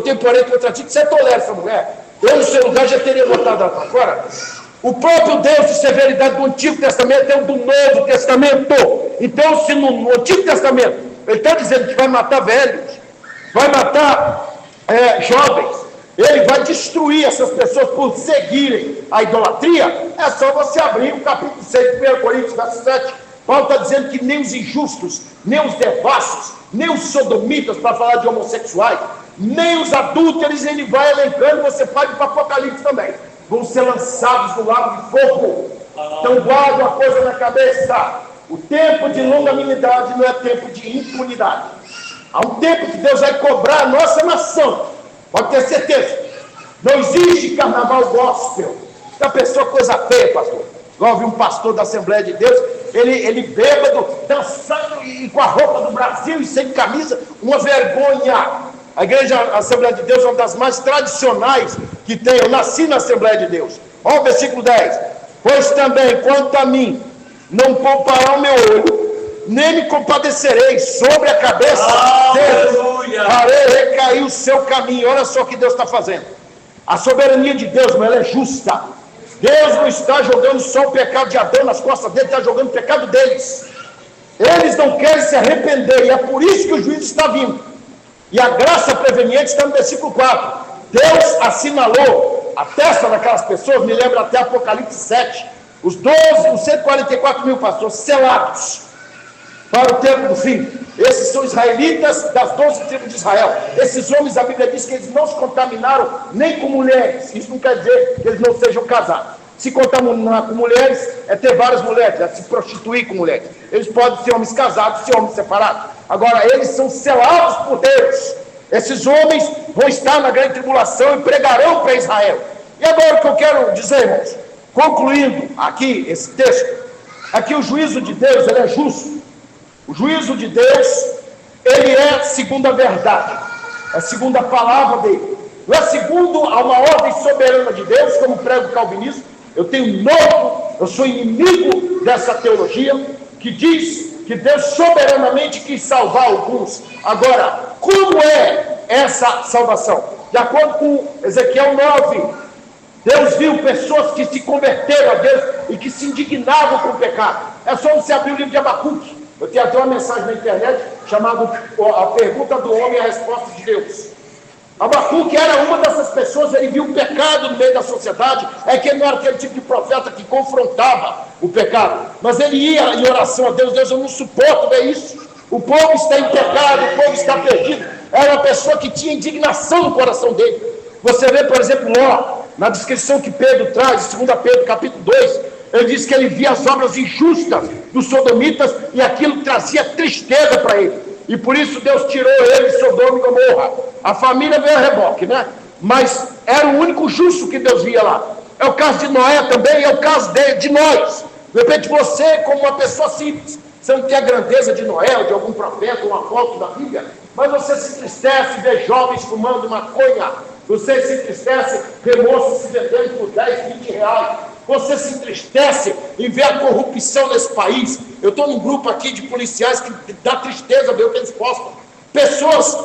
tenho, porém, contra ti que você tolera essa mulher. Eu, no seu lugar, já teria botado ela para fora. O próprio Deus de severidade do Antigo Testamento é o do Novo Testamento. Então, se no Antigo Testamento ele está dizendo que vai matar velhos, vai matar jovens, ele vai destruir essas pessoas por seguirem a idolatria, é só você abrir o capítulo 6 de 1 Coríntios, verso 7. Paulo está dizendo que nem os injustos, nem os devassos, nem os sodomitas, para falar de homossexuais, nem os adúlteros, ele vai elencando, você pode ir para Apocalipse também, vão ser lançados no lago de fogo. Então guarda uma coisa na cabeça: o tempo de longanimidade não é tempo de impunidade. Há um tempo que Deus vai cobrar a nossa nação, pode ter certeza. Não existe carnaval gospel. A pessoa coisa feia, pastor. Igual eu vi um pastor da Assembleia de Deus, ele bêbado, dançando e com a roupa do Brasil e sem camisa, uma vergonha. A igreja Assembleia de Deus é uma das mais tradicionais que tem. Eu nasci na Assembleia de Deus. Olha o versículo 10. Pois também, quanto a mim, não poupará o meu olho, nem me compadecerei sobre a cabeça dele. Farei recair o seu caminho. Olha só o que Deus está fazendo. A soberania de Deus, mas ela é justa. Deus não está jogando só o pecado de Adão nas costas dele, está jogando o pecado deles. Eles não querem se arrepender, e é por isso que o juízo está vindo. E a graça preveniente está no versículo 4. Deus assinalou a testa daquelas pessoas, me lembra até Apocalipse 7. Os 144 mil pastores selados para o tempo do fim. Esses são israelitas das 12 tribos de Israel. Esses homens, a Bíblia diz que eles não se contaminaram nem com mulheres. Isso não quer dizer que eles não sejam casados. Se contaminar com mulheres é ter várias mulheres, é se prostituir com mulheres. Eles podem ser homens casados, ser homens separados. Agora, eles são selados por Deus. Esses homens vão estar na grande tribulação e pregarão para Israel. E agora o que eu quero dizer, irmãos, concluindo aqui esse texto, aqui o juízo de Deus, ele é justo. O juízo de Deus, ele é segundo a verdade, é segundo a palavra dele. Não é segundo a uma ordem soberana de Deus, como prega o calvinismo. Eu tenho novo, eu sou inimigo dessa teologia, que diz que Deus soberanamente quis salvar alguns. Agora, como é essa salvação? De acordo com Ezequiel 9, Deus viu pessoas que se converteram a Deus e que se indignavam com o pecado. É só você abrir o livro de Abacuque. Eu tenho até uma mensagem na internet chamada A Pergunta do Homem e a Resposta de Deus. Abacuque era uma dessas pessoas, ele viu o pecado no meio da sociedade. É que ele não era aquele tipo de profeta que confrontava o pecado, mas ele ia em oração a Deus. Deus, eu não suporto ver isso. O povo está em pecado, o povo está perdido. Era uma pessoa que tinha indignação no coração dele. Você vê, por exemplo, Ló, na descrição que Pedro traz, em 2 Pedro, capítulo 2, ele diz que ele via as obras injustas dos sodomitas e aquilo trazia tristeza para ele. E por isso Deus tirou ele de Sodoma e Gomorra. A família veio a reboque, né? Mas era o único justo que Deus via lá. É o caso de Noé também, é o caso de nós. De repente você, como uma pessoa simples, você não tem a grandeza de Noé ou de algum profeta, uma foto da Bíblia, mas você se entristece ver jovens fumando maconha. Você se entristece ver moços se vendendo por 10, 20 reais. Você se entristece em ver a corrupção nesse país. Eu estou num grupo aqui de policiais que dá tristeza ver o que eles postam. Pessoas,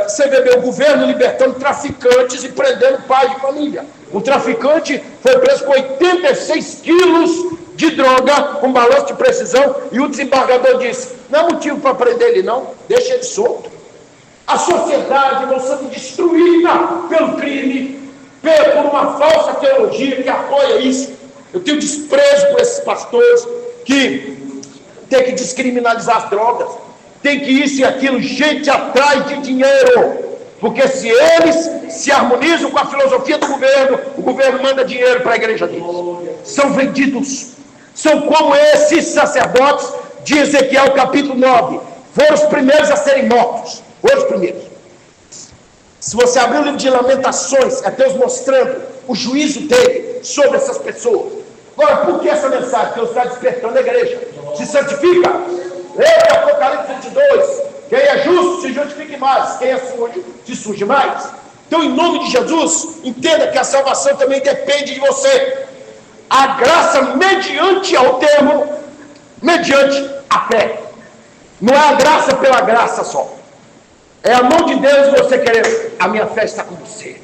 você vê o governo libertando traficantes e prendendo pais de família. Um traficante foi preso com 86 quilos de droga, com balanço de precisão, e o desembargador disse, não há motivo para prender ele não, deixa ele solto. A sociedade vai sendo destruída pelo crime, por uma falsa teologia que apoia isso. Eu tenho desprezo por esses pastores que tem que descriminalizar as drogas, tem que isso e aquilo, gente atrás de dinheiro, porque se eles se harmonizam com a filosofia do governo, o governo manda dinheiro para a igreja deles. São vendidos, são como esses sacerdotes de Ezequiel capítulo 9, foram os primeiros a serem mortos, foram os primeiros. Se você abrir o livro de Lamentações, é Deus mostrando o juízo dele sobre essas pessoas. Agora, por que essa mensagem? Deus está despertando a igreja. Se santifica. Leia Apocalipse 22. Quem é justo, se justifique mais. Quem é sujo, se suje mais. Então, em nome de Jesus, entenda que a salvação também depende de você. A graça mediante ao termo, mediante a fé. Não é a graça pela graça só. É a mão de Deus e você querer, a minha fé está com você.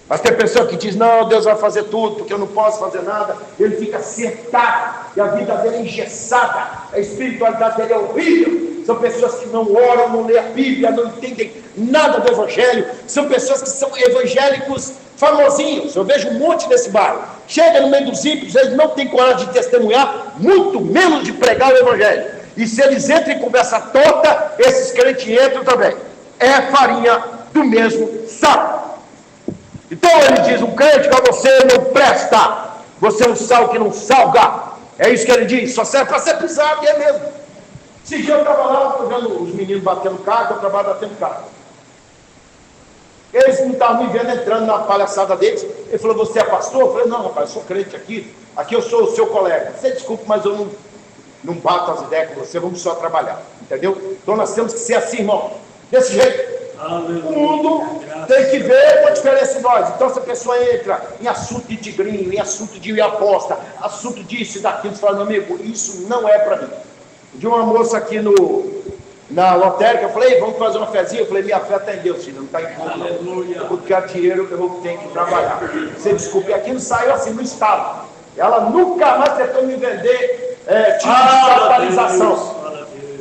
Mas tem pessoa que diz, não, Deus vai fazer tudo, porque eu não posso fazer nada. Ele fica sentado, e a vida dele é engessada, a espiritualidade dele é horrível. São pessoas que não oram, não lêem a Bíblia, não entendem nada do Evangelho. São pessoas que são evangélicos famosinhos. Eu vejo um monte nesse bairro. Chega no meio dos ímpios, eles não têm coragem de testemunhar, muito menos de pregar o Evangelho. E se eles entram em conversa torta, esses crentes entram também. É farinha do mesmo saco. Então ele diz, um crente para você não presta, você é um sal que não salga. É isso que ele diz, só serve para ser pisado, e é mesmo. Esse dia eu estava lá, estou vendo os meninos batendo carro, eu trabalho batendo carro. Eles não estavam me vendo entrando na palhaçada deles. Ele falou, você é pastor? Eu falei, não rapaz, eu sou crente aqui eu sou o seu colega. Você desculpe, mas eu não bato as ideias com você, vamos só trabalhar, entendeu? Então nós temos que ser assim, irmão, desse jeito. O mundo tem que ver a diferença em nós. Então, se a pessoa entra em assunto de tigrinho, em assunto de aposta, assunto disso e daquilo, você fala, meu amigo, isso não é para mim. De uma moça aqui na lotérica, eu falei, vamos fazer uma fezinha. Eu falei, minha fé está em Deus, filho, não está em conta. Eu quero dinheiro, eu tenho que trabalhar. Você desculpe, aquilo saiu assim no estado. Ela nunca mais tentou me vender tipo de capitalização.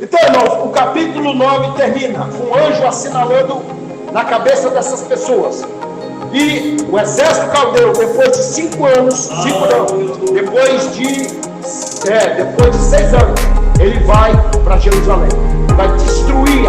Então, irmãos, o capítulo 9 termina com um anjo assinalando na cabeça dessas pessoas. E o exército caldeu, depois de 5 anos, depois de 6 anos, ele vai para Jerusalém, vai destruir